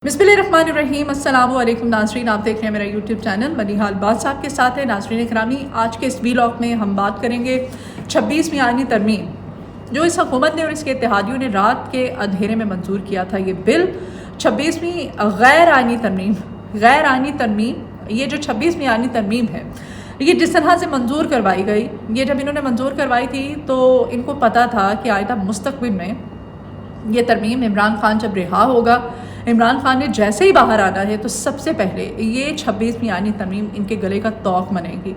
बिस्मिल्लाहिर्रहमानिर्रहीम। अस्सलाम वालेकुम नाज़रीन, आप देख रहे हैं मेरा यूट्यूब चैनल मनीहाल बात साहब के साथ है। नाज़रीन करामी, आज के इस व्लॉग में हम बात करेंगे 26वीं आईनी तरमीम जो इस हुकूमत ने और इसके इत्तेहादियों ने रात के अंधेरे में मंजूर किया था। ये बिल 26वीं गैर आईनी तरमीम ये जो 26वीं आईनी तरमीम है, ये जिस तरह से मंजूर करवाई गई, ये जब इन्होंने मंजूर करवाई थी तो इनको पता था कि आइंदा मुस्तक़बिल में ये तरमीम इमरान खान जब रिहा होगा, इमरान खान ने जैसे ही बाहर आना है तो सबसे पहले ये 26वीं आईनी तरमीम इनके गले का तौक बनेगी।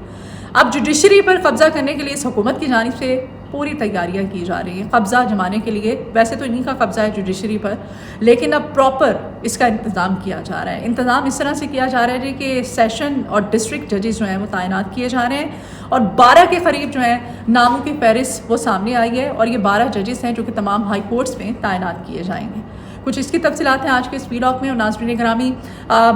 अब जुडिशरी पर कब्ज़ा करने के लिए इस हुकूमत की जानिब से पूरी तैयारियां की जा रही हैं कब्ज़ा जमाने के लिए। वैसे तो इन्हीं का कब्ज़ा है जुडिशरी पर, लेकिन अब प्रॉपर इसका इंतज़ाम किया जा रहा है। इंतज़ाम इस तरह से किया जा रहा है कि सेशन और डिस्ट्रिक्ट जजेस जो हैं वो तैनात किए जा रहे हैं और 12 के करीब जो हैं नामों की फहरिस्त वो सामने आई है और ये 12 जजेस हैं जो कि तमाम हाई कोर्ट्स में तैनात किए जाएंगे। कुछ इसकी तफसीलात हैं आज के इस व्लॉग में। और नाज़रीन ग्रामी,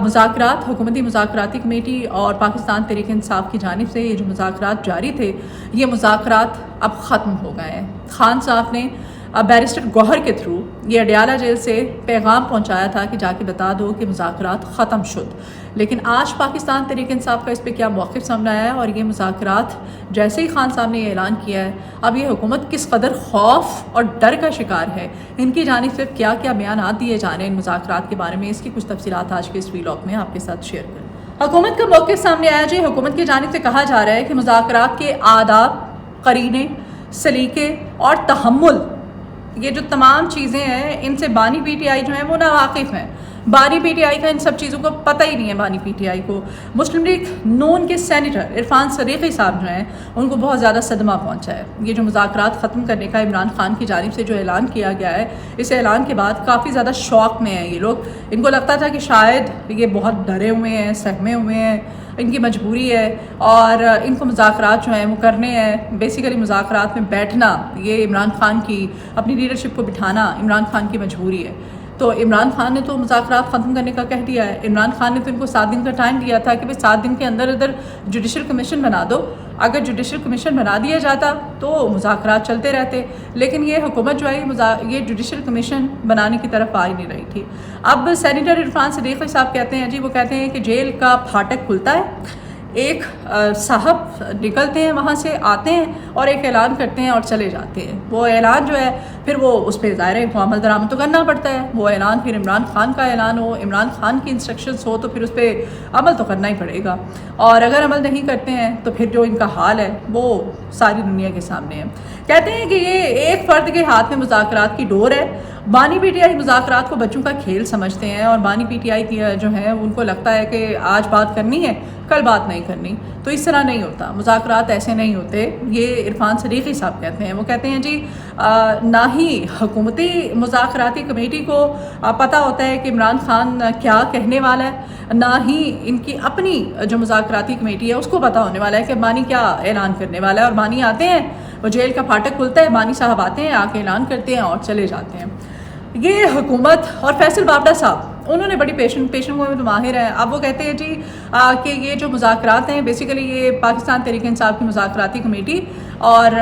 मुज़ाकरात हुकूमती मुज़ाकराती कमेटी और पाकिस्तान तहरीक इंसाफ की जानिब से ये जो मुज़ाकरात जारी थे, ये मुज़ाकरात अब ख़त्म हो गए हैं। खान साहब ने बैरिस्टर गौहर के थ्रू ये अडियाला जेल से पैगाम पहुंचाया था कि जाके बता दो कि मुज़ाकरात ख़त्म शुद। लेकिन आज पाकिस्तान तहरीक इंसाफ का इस पर क्या मौक़िफ़ सामने आया है और ये मुज़ाकरात जैसे ही खान साहब ने ये ऐलान किया है, अब ये हुकूमत किस कदर खौफ और डर का शिकार है, इनकी जानिब से क्या क्या बयानात दिए जा रहे हैं इन मुज़ाकरात के बारे में, इसकी कुछ तफसीलात आज के इस व्लॉग में आपके साथ शेयर करें। हुकूमत का मौक़िफ़ सामने आया जी। हुकूमत की जानिब से कहा जा रहा है कि मुज़ाकरात के आदाब, करीने, सलीके और तहम्मुल, ये जो तमाम चीज़ें हैं, इनसे बानी पीटीआई जो है वो नावाकिफ़ हैं। बानी पीटीआई का इन सब चीज़ों को पता ही नहीं है। बानी पीटीआई को मुस्लिम लीग नून के सेनेटर इरफान सरीक़ी साहब जो हैं उनको बहुत ज़्यादा सदमा पहुंचा है। ये जो मुज़ाकरात ख़त्म करने का इमरान खान की जानिब से जो ऐलान किया गया है, इस ऐलान के बाद काफ़ी ज़्यादा शौक़ में हैं ये लोग। इनको लगता था कि शायद ये बहुत डरे हुए हैं, सहमे हुए हैं, इनकी मजबूरी है और इनको मुज़ाकरात जो हैं वो करने हैं। बेसिकली मुज़ाकरात में बैठना, ये इमरान खान की अपनी लीडरशिप को बिठाना इमरान खान की मजबूरी है। तो इमरान खान ने तो मुज़ाकरात ख़त्म करने का कह दिया है। इमरान खान ने तो इनको 7 दिन का टाइम दिया था कि भाई 7 दिन के अंदर अंदर जुडिशल कमीशन बना दो। अगर जुडिशल कमीशन बना दिया जाता तो मुज़ाकरात चलते रहते, लेकिन ये हुकूमत जो है ये जुडिशल कमीशन बनाने की तरफ आ ही नहीं रही थी। अब सेनेटर इरफान सरीक़ी साहब कहते हैं जी, वो कहते हैं कि जेल का फाटक खुलता है, एक साहब निकलते हैं वहाँ से, आते हैं और एक ऐलान करते हैं और चले जाते हैं। वो ऐलान जो है फिर वो उस पर ज़ाहिर है अमल दरामद तो करना पड़ता है। वो ऐलान फिर इमरान खान का ऐलान हो, इमरान खान की इंस्ट्रक्शंस हो तो फिर उस पर अमल तो करना ही पड़ेगा। और अगर अमल नहीं करते हैं तो फिर जो इनका हाल है वो सारी दुनिया के सामने है। कहते हैं कि ये एक फ़र्द के हाथ में मुज़ाकरात की डोर है। बानी पीटीआई मुज़ाकरात को बच्चों का खेल समझते हैं और बानी पीटीआई की जो है उनको लगता है कि आज बात करनी है, कल बात नहीं करनी। तो इस तरह नहीं होता, मुज़ाकरात ऐसे नहीं होते। ये इरफान सरीक़ी साहब कहते हैं। वो कहते हैं जी, ना ही हुकूमती मुज़ाकराती कमेटी को पता होता है कि इमरान खान क्या कहने वाला है, ना ही इनकी अपनी जो मुज़ाकराती कमेटी है उसको पता होने वाला है कि बानी क्या ऐलान करने वाला है। और बानी आते हैं, वो जेल का फाटक खुलता है, बानी साहब आते हैं, आके ऐलान करते हैं और चले जाते हैं। ये हुकूमत और फैसल बाबड़ा साहब, उन्होंने बड़ी पेशेंट में तो माहिर है। अब वो कहते हैं जी कि ये जो मुज़ाकरात हैं, बेसिकली ये पाकिस्तान तहरीक इंसाफ की मुज़ाकराती कमेटी और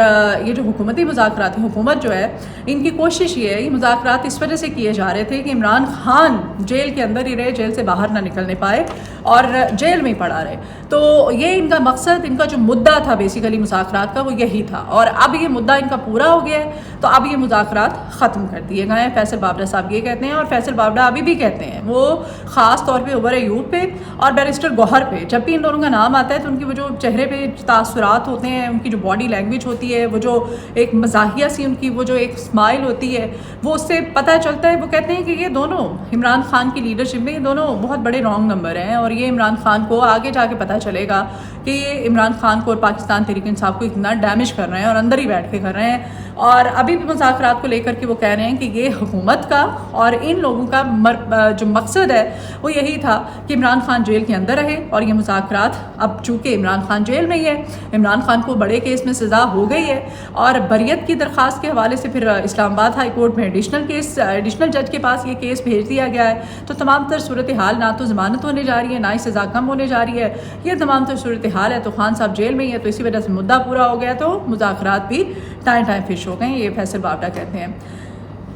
ये जो हुकूमती मुज़ाकराती हुकूमत जो है, इनकी कोशिश ये है, ये मुज़ाकरात इस वजह से किए जा रहे थे कि इमरान खान जेल के अंदर ही रहे, जेल से बाहर ना निकलने पाए और जेल में ही पड़ा रहे। तो ये इनका मकसद, इनका जो मुद्दा था बेसिकली मुज़ाकरात का, वो यही था। और अब ये मुद्दा इनका पूरा हो गया है तो अब ये मुज़ाकरात ख़त्म कर दिए गए हैं। फैसल बाबड़ा साहब ये कहते हैं और फैसल बाबड़ा अभी भी कहते हैं, वो ख़ास तौर पे उमर अयूब पे और बैरिस्टर गौहर पे जब भी इन दोनों का नाम आता है तो उनकी वो जो चेहरे पे तासुरात होते हैं, उनकी जो बॉडी लैंग्वेज होती है, वो जो एक मज़ाहिया सी उनकी वो जो एक स्माइल होती है, वो उससे पता चलता है। वो कहते हैं कि ये दोनों इमरान खान की लीडरशिप में ये दोनों बहुत बड़े रॉन्ग नंबर हैं और ये इमरान खान को आगे जाके पता चलेगा कि ये इमरान खान को और पाकिस्तान तहरीक इंसाफ को इतना डैमेज कर रहे हैं और अंदर ही बैठ के कर रहे हैं। और अभी भी मुज़ाकरात को लेकर के वो कह रहे हैं कि ये हुकूमत का और इन लोगों का जो मकसद है वो यही था कि इमरान खान जेल के अंदर रहे। और ये मुज़ाकरात अब चूँकि इमरान खान जेल में ही है, इमरान खान को बड़े केस में सज़ा हो गई है और बरियत की दरख्वास्त के हवाले से फिर इस्लामाबाद हाई कोर्ट में एडिशनल जज के पास ये केस भेज दिया गया है। तो तमाम तर सूरत हाल, ना तो ज़मानत होने जा रही है, ना ही सज़ा कम होने जा रही है, ये तमाम तर सूरत हाल है। तो खान साहब जेल में ही है, तो इसी वजह से मुद्दा पूरा हो गया, तो मुज़ाकरात भी टाइम फिश हो गए, ये फैसल बाबड़ा कहते हैं।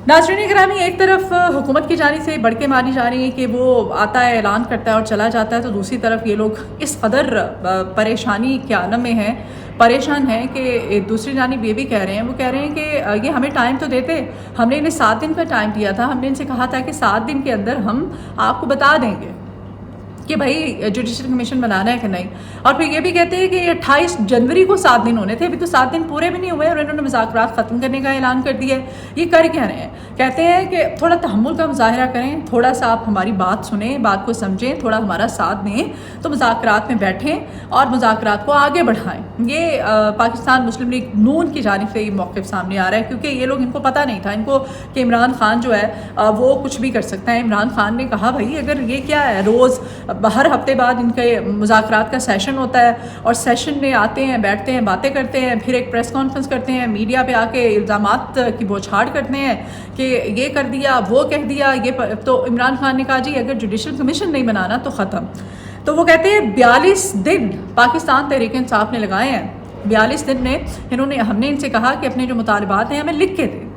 नाज़रीन करामी, एक तरफ हुकूमत की जानिब से बढ़ के मानी जा रही है कि वो आता है, ऐलान करता है और चला जाता है, तो दूसरी तरफ ये लोग इस कदर परेशानी के आलम में हैं, परेशान हैं कि दूसरी जानिब ये भी कह रहे हैं, वो कह रहे हैं कि ये हमें टाइम तो देते, हमने इन्हें 7 दिन का टाइम दिया था, हमने इनसे कहा था कि 7 दिन के अंदर हम आपको बता देंगे कि भाई जुडिशल कमीशन बनाना है कि नहीं। और फिर ये भी कहते हैं कि 28 जनवरी को 7 दिन होने थे, अभी तो 7 दिन पूरे भी नहीं हुए और इन्होंने मुज़ाकरात ख़त्म करने का ऐलान कर दिया है। ये कर क्या रहे हैं? कहते हैं कि थोड़ा तहम्मुल का मुज़ाहरा करें, थोड़ा सा आप हमारी बात सुनें, बात को समझें, थोड़ा हमारा साथ दें, तो मुज़ाकरात में बैठें और मुज़ाकरात को आगे बढ़ाएँ। ये पाकिस्तान मुस्लिम लीग नून की जानिब से ये मौक़िफ़ सामने आ रहा है, क्योंकि ये लोग, इनको पता नहीं था इनको कि इमरान खान जो है वो कुछ भी कर सकता है। इमरान खान ने कहा भाई अगर ये क्या है, रोज़ हर हफ्ते बाद इनके मुज़ाकरात का सेशन होता है और सेशन में आते हैं, बैठते हैं, बातें करते हैं, फिर एक प्रेस कॉन्फ्रेंस करते हैं, मीडिया पे आके इल्ज़ामात की बौछार करते हैं कि ये कर दिया, वो कह दिया, ये तो इमरान खान ने कहा जी अगर जुडिशल कमीशन नहीं बनाना तो ख़त्म। तो वो कहते हैं 42 दिन पाकिस्तान तहरीक इंसाफ ने लगाए हैं, 42 दिन में हमने इनसे कहा कि अपने जो मुतालबात हैं हमें लिख के दें,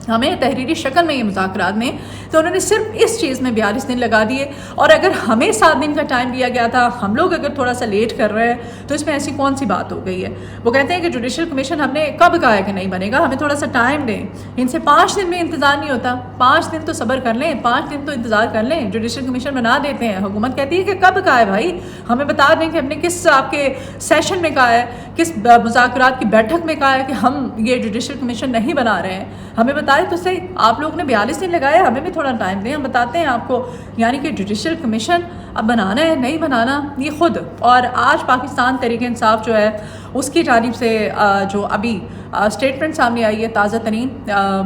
हमें तहरीरी शक्ल में ये मुज़ाकरात में, तो उन्होंने सिर्फ इस चीज़ में 42 दिन लगा दिए। और अगर हमें 7 दिन का टाइम दिया गया था, हम लोग अगर थोड़ा सा लेट कर रहे हैं तो इसमें ऐसी कौन सी बात हो गई है। वो कहते हैं कि जुडिशल कमीशन हमने कब कहा है कि नहीं बनेगा, हमें थोड़ा सा टाइम दें। इनसे 5 दिन में इंतज़ार नहीं होता, 5 दिन तो सब्र कर लें, 5 दिन तो इंतज़ार कर लें, जुडिशल कमीशन बना देते हैं। हुकूमत कहती है कि कब कहा है भाई, हमें बता दें कि हमने किस आपके सेशन में कहा है, किस मुज़ाकरात की बैठक में कहा है कि हम ये जुडिशल कमीशन नहीं बना रहे हैं, हमें बताएं तो सही। आप लोग ने 42 दिन लगाए, हमें भी थोड़ा टाइम दें, हम बताते हैं आपको। यानी कि जुडिशल कमीशन अब बनाना है नहीं बनाना ये खुद। और आज पाकिस्तान तहरीक इंसाफ जो है उसकी जानिब से जो अभी स्टेटमेंट सामने आई है ताज़ा तरीन,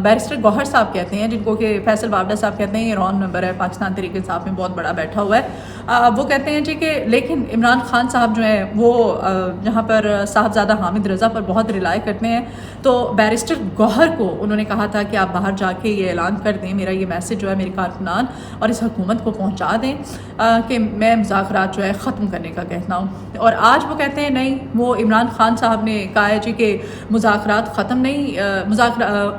बैरिस्टर गौहर साहब कहते हैं, जिनको कि फैसल बावड़ा साहब कहते हैं, ये रॉन मेंबर है पाकिस्तान तहरीक इंसाफ में, बहुत बड़ा बैठा हुआ है। वो कहते हैं जी कि लेकिन इमरान खान साहब जो है वो जहाँ पर साहबजादा हामिद रज़ा पर बहुत रिलाय करते हैं, तो बैरिस्टर गौहर को उन्होंने कहा था कि आप बाहर जाके ये ऐलान कर दें, मेरा ये मैसेज जो है मेरे कारकुनान और इस हुकूमत को पहुँचा दें कि मैं मुज़ाकरात जो है ख़त्म करने का कहता हूँ। और आज वो कहते हैं नहीं, वो इमरान खान साहब ने कहा है जी कि मुज़ाकरात ख़त्म नहीं,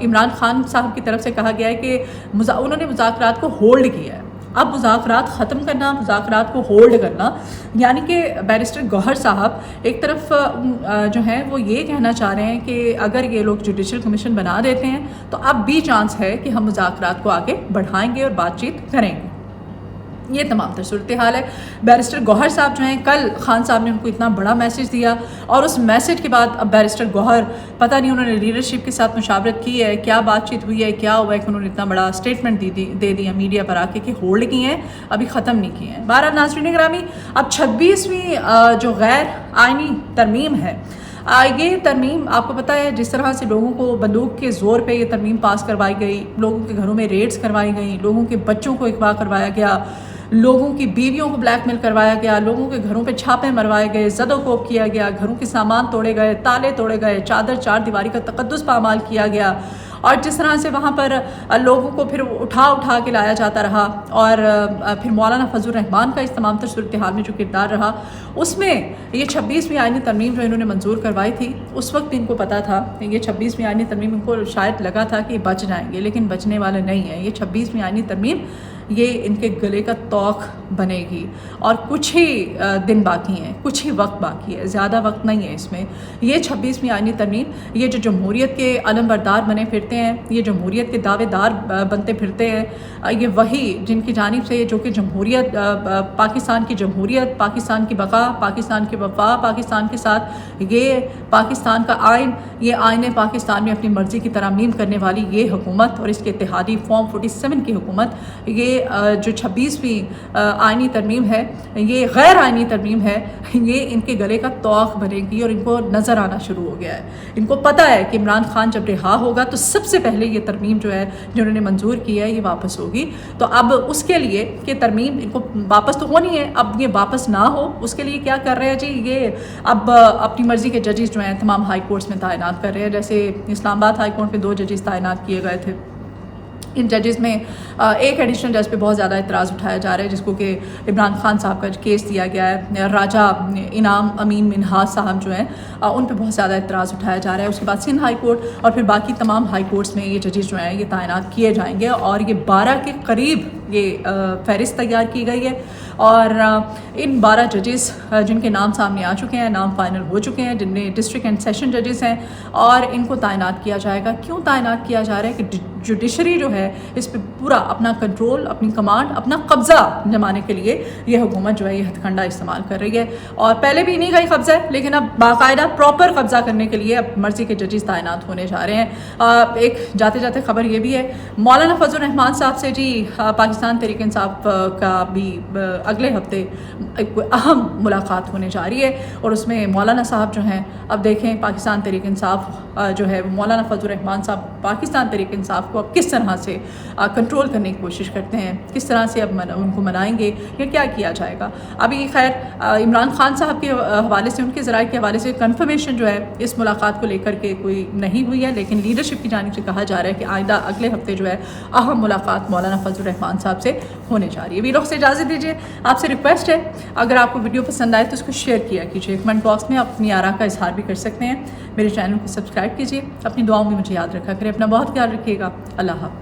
इमरान खान साहब की तरफ से कहा गया है कि उन्होंने मुज़ाकरात को होल्ड किया है। अब मुज़ाकरात ख़त्म करना, मुज़ाकरात को होल्ड करना, यानी कि बैरिस्टर गौहर साहब एक तरफ जो है वो ये कहना चाह रहे हैं कि अगर ये लोग जुडिशल कमीशन बना देते हैं तो अब भी चांस है कि हम मुज़ाकरात को आगे बढ़ाएंगे और बातचीत करेंगे। ये तमाम तर सूरत हाल है। बैरिस्टर गौहर साहब जो हैं, कल खान साहब ने उनको इतना बड़ा मैसेज दिया और उस मैसेज के बाद अब बैरिस्टर गौहर पता नहीं उन्होंने लीडरशिप के साथ मुशावरत की है, क्या बातचीत हुई है, क्या हुआ है कि उन्होंने इतना बड़ा स्टेटमेंट दे दिया मीडिया पर आके कि होल्ड किए हैं, अभी ख़त्म नहीं किए हैं। बहरहाल नाज़रीन गिरामी, अब 26वीं जो गैर आइनी तरमीम है, ये तरमीम आपको पता है जिस तरह से लोगों को बंदूक के ज़ोर पे ये तरमीम पास करवाई गई, लोगों के घरों में रेड्स करवाई गई, लोगों के बच्चों को अगवा करवाया गया, लोगों की बीवियों को ब्लैकमेल करवाया गया, लोगों के घरों पे छापे मरवाए गए, ज़दोकोब किया गया, घरों के सामान तोड़े गए, ताले तोड़े गए, चादर चार दीवारी का तकद्दुस पामाल किया गया, और जिस तरह से वहाँ पर लोगों को फिर उठा के लाया जाता रहा, और फिर मौलाना फजल रहमान का इस तमाम तर सूरत हाल में जो किरदार रहा, उसमें ये 26वीं आइनी तरमीम जो इन्होंने मंजूर करवाई थी, उस वक्त इनको पता था ये 26वीं आइनी तरमीम, इनको शायद लगा था कि बच जाएंगे, लेकिन बचने वाले नहीं हैं। ये 26वीं आइनी तरमीम ये इनके गले का तौक बनेगी और कुछ ही दिन बाकी हैं, कुछ ही वक्त बाकी है, ज़्यादा वक्त नहीं है इसमें। ये 26वीं आइनी तरमीम, ये जो जमहूरियत के अलमबरदार बने फिरते हैं, ये जमहूरियत के दावेदार बनते फिरते हैं, ये वही जिनकी जानिब से जो कि जमहूरियत, पाकिस्तान की जमहूरियत, पाकिस्तान की बका, पाकिस्तान की वफा, पाकिस्तान के साथ ये पाकिस्तान का आइन, ये आइन पाकिस्तान में अपनी मर्ज़ी की तरामीम करने वाली ये हुकूमत और इसके इत्तेहादी फॉर्म 47 की हुकूमत, ये जो 26वीं आइनी तरमीम है, ये गैर आइनी तरमीम है, ये इनके गले का तौक बनेगी और इनको नज़र आना शुरू हो गया है। इनको पता है कि इमरान खान जब रिहा होगा तो सबसे पहले ये तरमीम जो है जो उन्होंने मंजूर की है ये वापस होगी। तो अब उसके लिए कि तरमीम इनको वापस तो होनी है, अब ये वापस ना हो उसके लिए क्या कर रहे हैं जी, ये अब अपनी मर्ज़ी के जजेस जो हैं तमाम हाई कोर्ट्स में तैनात कर रहे हैं। जैसे इस्लामाबाद हाई कोर्ट में 2 जजेस तैनात किए गए थे, इन जजेस में एक एडिशनल जज पे बहुत ज़्यादा इतराज़ उठाया जा रहा है, जिसको कि इमरान खान साहब का केस दिया गया है। राजा इनाम अमीन मिन्हाज साहब जो हैं उन पे बहुत ज़्यादा इतराज़ उठाया जा रहा है। उसके बाद सिंध हाई कोर्ट और फिर बाकी तमाम हाई कोर्ट्स में ये जजेस जो हैं ये तैनात किए जाएंगे और ये 12 के करीब ये फहरिस्त तैयार की गई है। और इन 12 जजेस जिनके नाम सामने आ चुके हैं, नाम फाइनल हो चुके हैं, जिनमें डिस्ट्रिक्ट एंड सेशन जजेस हैं, और इनको तैनात किया जाएगा। क्यों तैनात किया जा रहा है कि जुडिशरी जो है इस पर पूरा अपना कंट्रोल, अपनी कमांड, अपना कब्ज़ा जमाने के लिए ये हुकूमत जो है ये हथकंडा इस्तेमाल कर रही है। और पहले भी नहीं का ही कब्ज़ा है, लेकिन अब बाकायदा प्रॉपर कब्ज़ा करने के लिए अब मर्ज़ी के जजेस तैनात होने जा रहे हैं। एक जाते जाते खबर ये भी है, मौलाना फजल रहमान साहब से जी पाकिस्तान तहरीक इंसाफ का भी अगले हफ्ते एक अहम मुलाकात होने जा रही है, और उसमें मौलाना साहब जो हैं, अब देखें पाकिस्तान तहरीक इंसाफ जो है मौलाना फजल रहमान साहब पाकिस्तान तहरीक इंसाफ को अब किस तरह से कंट्रोल करने की कोशिश करते हैं, किस तरह से अब उनको मनाएंगे या क्या किया जाएगा। अभी खैर इमरान खान साहब के हवाले से, उनके ज़राए के हवाले से कन्फर्मेशन जो है इस मुलाकात को लेकर के कोई नहीं हुई है, लेकिन लीडरशिप की जानिब से कहा जा रहा है कि आइंदा अगले हफ्ते जो है अहम मुलाकात मौलाना फजल रहमान साहब से होने जा रही है। वीलॉग से इजाज़त दीजिए, आपसे रिक्वेस्ट है अगर आपको वीडियो पसंद आए तो उसको शेयर किया कीजिए। कमेंट बॉक्स में आप अपनी आरा का इजहार भी कर सकते हैं। मेरे चैनल को सब्सक्राइब कीजिए, अपनी दुआओं में मुझे याद रखा करें। अपना बहुत ख्याल रखिएगा। अल्लाह हाफ़िज़।